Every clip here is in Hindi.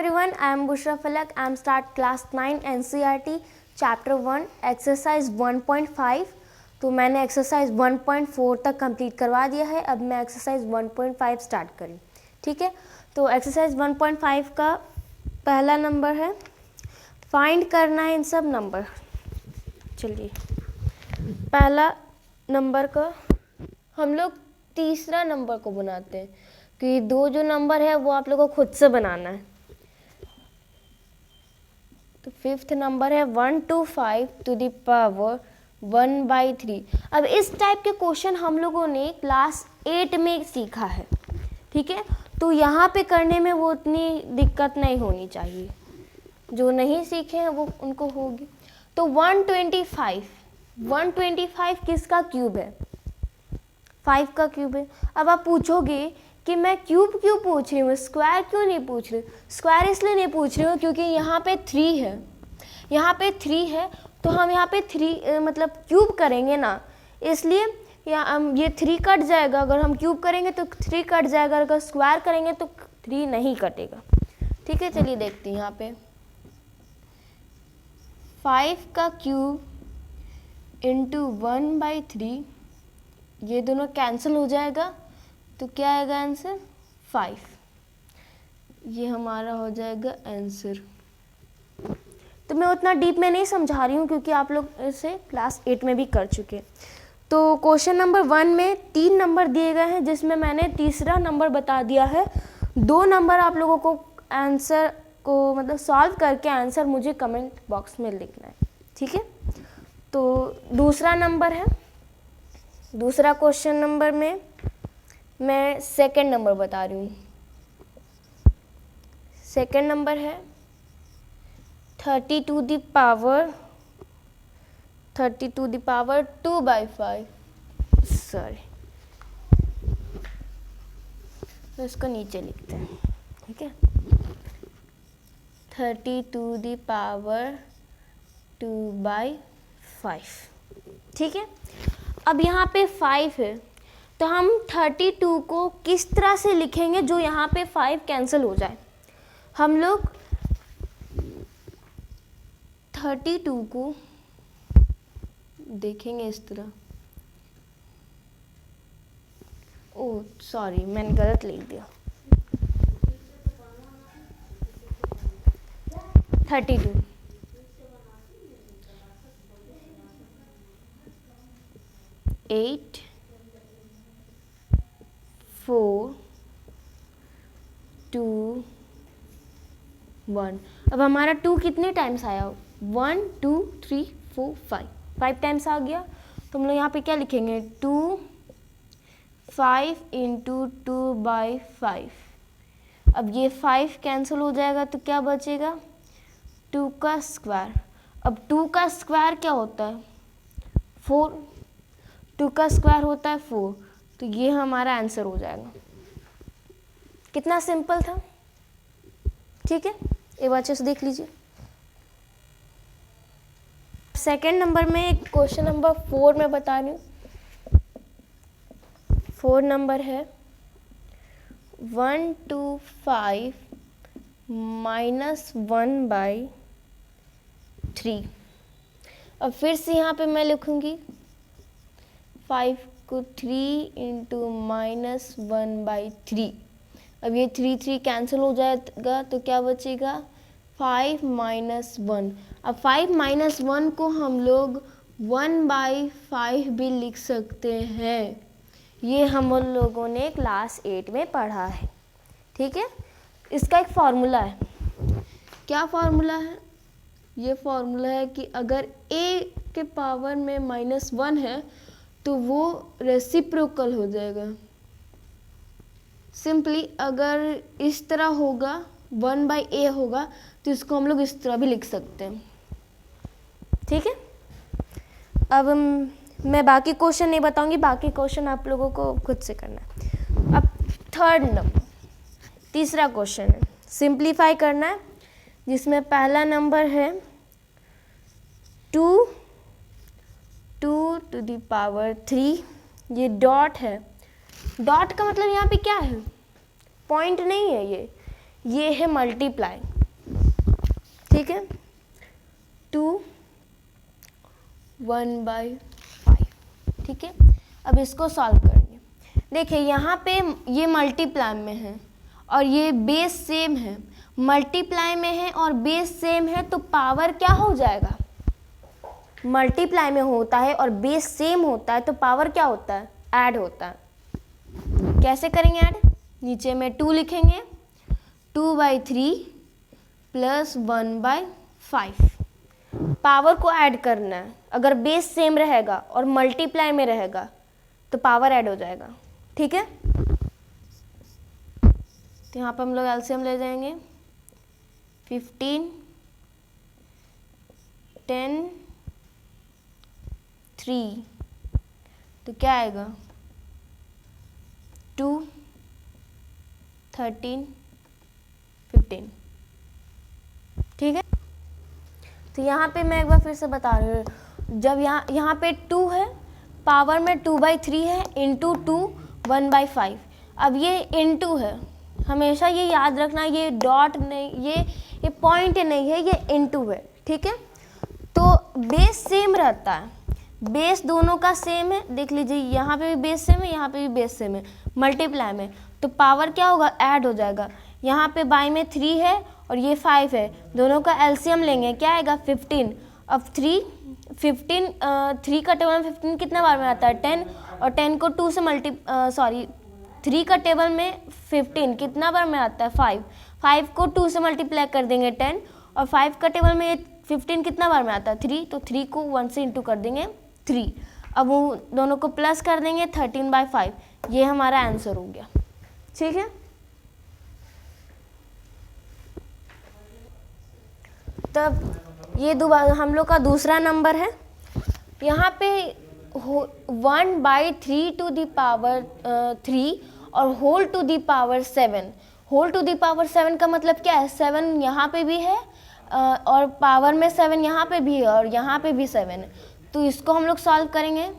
everyone, I am Bushra Falak. I am start class 9 NCERT chapter 1 exercise 1.5. तो मैंने एक्सरसाइज 1.4 तक कंप्लीट करवा दिया है. अब मैं एक्सरसाइज 1.5 स्टार्ट करूँ. ठीक है, तो एक्सरसाइज 1.5 का पहला नंबर है, फाइंड करना है इन सब नंबर. चलिए, पहला नंबर का हम लोग तीसरा नंबर को बनाते हैं कि दो जो नंबर है वो आप लोगों को खुद से बनाना है. तो फिफ्थ नंबर है 1 to 5 to the power 1/3. अब इस टाइप के क्वेश्चन हम लोगों ने क्लास 8 में सीखा है. ठीक है, तो यहाँ पे करने में वो उतनी दिक्कत नहीं होनी चाहिए. जो नहीं सीखे हैं वो उनको होगी. तो 125 किसका क्यूब है? 5 का क्यूब है. अब आप पूछोगे कि मैं क्यूब क्यों पूछ रही हूँ, स्क्वायर क्यों नहीं पूछ रही? स्क्वायर इसलिए नहीं पूछ रही हूँ क्योंकि यहाँ पे 3 है, यहाँ पे 3 है, तो हम यहाँ पे 3 मतलब क्यूब करेंगे ना, इसलिए ये 3 कट जाएगा. अगर हम क्यूब करेंगे तो 3 कट जाएगा, अगर स्क्वायर करेंगे तो 3 नहीं कटेगा. ठीक है, चलिए देखते हैं. यहाँ पे 5 का क्यूब इंटू 1/3, ये दोनों कैंसिल हो जाएगा, तो क्या आएगा आंसर? 5. ये हमारा हो जाएगा आंसर. तो मैं उतना डीप में नहीं समझा रही हूँ क्योंकि आप लोग इसे क्लास 8 में भी कर चुके. तो क्वेश्चन नंबर 1 में 3 नंबर दिए गए हैं जिसमें मैंने तीसरा नंबर बता दिया है. 2 नंबर आप लोगों को आंसर को मतलब सॉल्व करके आंसर मुझे कमेंट बॉक्स में लिखना है. ठीक है, तो दूसरा नंबर है, दूसरा क्वेश्चन नंबर में मैं सेकंड नंबर बता रही हूँ. सेकंड नंबर है 30 to the power 2/5. सॉरी, तो इसको नीचे लिखते हैं. ठीक है, 30 to the power 2/5. ठीक है, अब यहाँ पे 5 है, तो हम 32 को किस तरह से लिखेंगे जो यहाँ पे 5 कैंसिल हो जाए. हम लोग 32 को देखेंगे इस तरह. ओह सॉरी, मैंने गलत लिख दिया. 32 8 4 2 1. अब हमारा 2 कितने टाइम्स आया? 1 2 3 4 5 टाइम्स आ गया. तो हम लोग यहाँ पे क्या लिखेंगे? 2 5 इंटू 2/5. अब ये 5 कैंसिल हो जाएगा तो क्या बचेगा? 2 का स्क्वायर. अब 2 का स्क्वायर क्या होता है? 4. 2 का स्क्वायर होता है 4. तो ये हमारा आंसर हो जाएगा. कितना सिंपल था. ठीक है, एक बार अच्छे से देख लीजिए. सेकेंड नंबर में क्वेश्चन नंबर 4 में बता रही हूँ. 4 नंबर है 1 to 5 - 1/3. अब फिर से यहाँ पे मैं लिखूँगी 5 को 3 इंटू -1/3. अब ये 3 कैंसिल हो जाएगा तो क्या बचेगा? 5 - 1. अब 5 - 1 को हम लोग 1/5 भी लिख सकते हैं. ये हम उन लोगों ने क्लास 8 में पढ़ा है. ठीक है, इसका एक फॉर्मूला है. क्या फॉर्मूला है? ये फॉर्मूला है कि अगर a के पावर में -1 है तो वो रेसिप्रोकल हो जाएगा. सिंपली अगर इस तरह होगा 1/a होगा तो इसको हम लोग इस तरह भी लिख सकते हैं. ठीक है, अब मैं बाकी क्वेश्चन नहीं बताऊंगी, बाकी क्वेश्चन आप लोगों को खुद से करना है. अब थर्ड नंबर, तीसरा क्वेश्चन है, सिंप्लीफाई करना है, जिसमें पहला नंबर है 2 to the power 3. ये डॉट है. डॉट का मतलब यहाँ पे क्या है? पॉइंट नहीं है, ये है मल्टीप्लाई. ठीक है, 2 1/5, ठीक है। अब इसको सॉल्व करेंगे। देखिए यहाँ पे ये मल्टीप्लाई में है और ये बेस सेम है, मल्टीप्लाई में है और बेस सेम है, तो पावर क्या हो जाएगा, मल्टीप्लाई में होता है और बेस सेम होता है तो पावर क्या होता है, ऐड होता है। कैसे करेंगे ऐड, नीचे में 2 लिखेंगे, 2/3 प्लस 1/5, पावर को ऐड करना है। अगर बेस सेम रहेगा और मल्टीप्लाई में रहेगा तो पावर ऐड हो जाएगा, ठीक है। तो यहाँ पर हम लोग एलसीएम ले जाएंगे, 15 10 3, तो क्या आएगा 2 13 15, ठीक है। तो यहाँ पे मैं एक बार फिर से बता रही हूँ, जब यहाँ पे 2 है, पावर में 2/3 है, इंटू 2 1/5। अब ये इंटू है, हमेशा ये याद रखना, ये डॉट नहीं, ये पॉइंट नहीं है, ये इंटू है, ठीक है। तो बेस सेम रहता है, बेस दोनों का सेम है, देख लीजिए यहाँ पे भी बेस सेम है, यहाँ पे भी बेस सेम है, मल्टीप्लाई में, तो पावर क्या होगा, ऐड हो जाएगा। यहाँ पे बाई में 3 है और ये 5 है, दोनों का एलसीएम लेंगे, क्या आएगा 15। अब 3 का टेबल में 15 कितने बार में आता है, 10, और 10 को 2 से 3 का टेबल में 15 कितना बार में आता है, 5 को 2 से मल्टीप्लाई कर देंगे 10, और 5 का टेबल में 15 कितना बार में आता है, 3, तो 3 को 1 से इंटू कर देंगे 3। अब वो दोनों को प्लस कर देंगे 13/5, ये हमारा आंसर हो गया, ठीक है। तब ये हम लोग का दूसरा नंबर है, यहाँ पे 1/3 टू द पावर 3 और whole to the power 7। Whole to the power 7 का मतलब क्या है, 7 यहाँ पे भी है और पावर में 7 यहाँ पे भी है और यहाँ पे भी 7 है, तो इसको हम लोग सॉल्व करेंगे।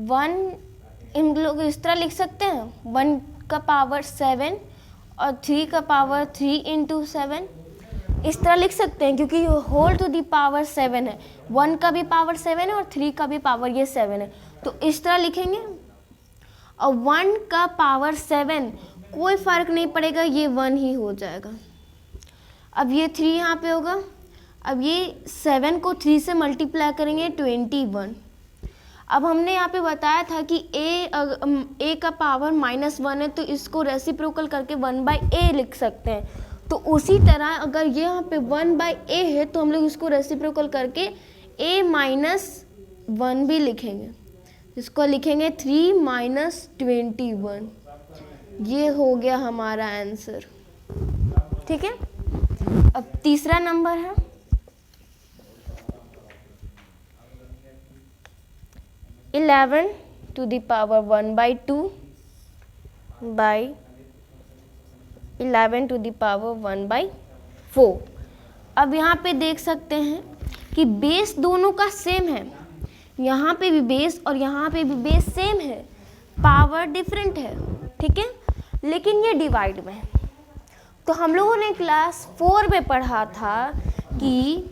1 इन लोग इस तरह लिख सकते हैं, 1 का पावर 7 और 3 का पावर 3 इंटू 7, इस तरह लिख सकते हैं, क्योंकि होल टू दी पावर 7 है, 1 का भी पावर 7 है और 3 का भी पावर ये 7 है, तो इस तरह लिखेंगे। और 1 का पावर 7 कोई फर्क नहीं पड़ेगा, ये 1 ही हो जाएगा। अब ये 3 यहाँ पे होगा, अब ये 7 को 3 से मल्टीप्लाई करेंगे 21। अब हमने यहाँ पे बताया था कि a का पावर -1 है, तो इसको रेसिप्रोकल करके 1/a लिख सकते हैं। तो उसी तरह अगर ये यहाँ पे 1/a है तो हम लोग इसको रेसिप्रोकल करके a - 1 भी लिखेंगे, इसको लिखेंगे 3 - 21, ये हो गया हमारा आंसर, ठीक है। अब तीसरा नंबर है, (11 to the power 1/2 by 11 to the power 1/4। अब यहाँ पे देख सकते हैं कि बेस दोनों का सेम है, यहाँ पे भी बेस और यहाँ पे भी बेस सेम है, पावर डिफरेंट है, ठीक है, लेकिन ये डिवाइड में है। तो हम लोगों ने क्लास 4 में पढ़ा था कि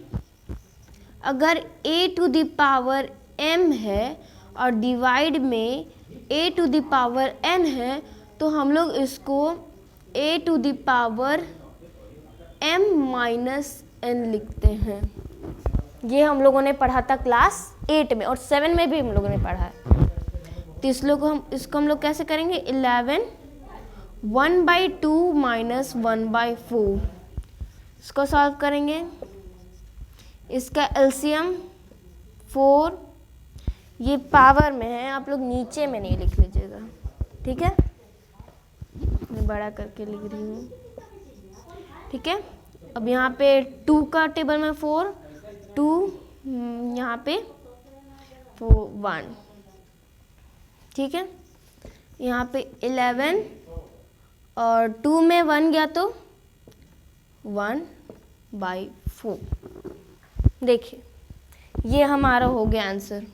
अगर a to the power m है और डिवाइड में a to the power n है, तो हम लोग इसको a to the power m - n लिखते हैं। ये हम लोगों ने पढ़ा था क्लास 8 में और 7 में भी हम लोगों ने पढ़ा है। तो इसको हम लोग कैसे करेंगे, 11 1/2 - 1/4, इसको सॉल्व करेंगे। इसका एलसीएम 4, ये पावर में है, आप लोग नीचे में नहीं लिख लीजिएगा, ठीक है, मैं बड़ा करके लिख रही हूँ, ठीक है। अब यहाँ पे 2 का टेबल में 4, 2 यहाँ पे 4 1, ठीक है। यहाँ पे 11 और 2 में 1 गया तो 1/4। देखिए ये हमारा हो गया आंसर।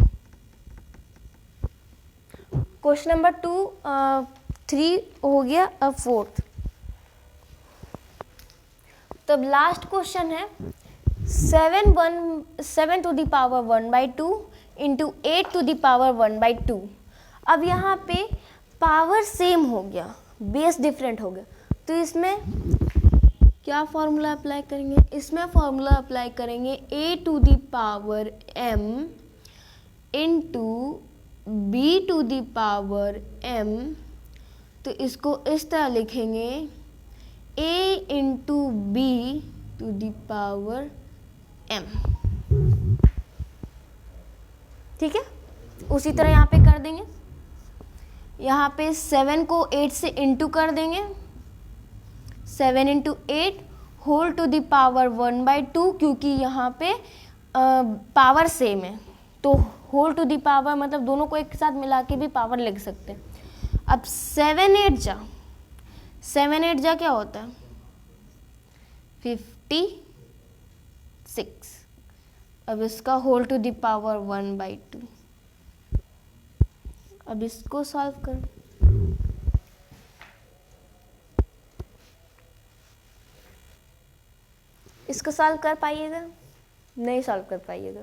क्वेश्चन नंबर 3 हो गया। अब 4th तो अब लास्ट क्वेश्चन है 7 to the power 1/2 into 8 to the power 1/2। अब यहाँ पे पावर सेम हो गया, बेस डिफरेंट हो गया, तो इसमें क्या फॉर्मूला अप्लाई करेंगे? इसमें फॉर्मूला अप्लाई करेंगे a to the power m into b to the power m। तो इसको इस तरह लिखेंगे a into b to the power m। ठीक है, उसी तरह यहाँ पे कर देंगे। यहाँ पे 7 को 8 से इंटू कर देंगे, 7 into 8 whole to the power 1/2, क्योंकि यहाँ पे पावर सेम है तो होल टू द पावर मतलब दोनों को एक साथ मिला के भी पावर लिख सकते हैं। अब 7 8 जा क्या होता है 56। अब इसका होल टू द पावर 1/2। अब इसको सॉल्व करो। इसको सॉल्व कर पाइएगा? नहीं सॉल्व कर पाइएगा,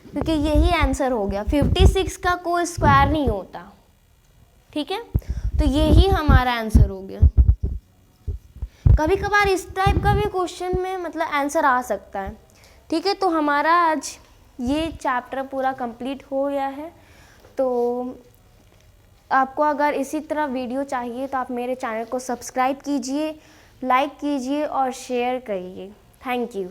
क्योंकि यही आंसर हो गया। 56 का कोई स्क्वायर नहीं होता, ठीक है, तो यही हमारा आंसर हो गया। कभी कभार इस टाइप का भी क्वेश्चन में मतलब आंसर आ सकता है, ठीक है। तो हमारा आज ये चैप्टर पूरा कंप्लीट हो गया है। तो आपको अगर इसी तरह वीडियो चाहिए तो आप मेरे चैनल को सब्सक्राइब कीजिए, लाइक कीजिए और शेयर करिए। Thank you.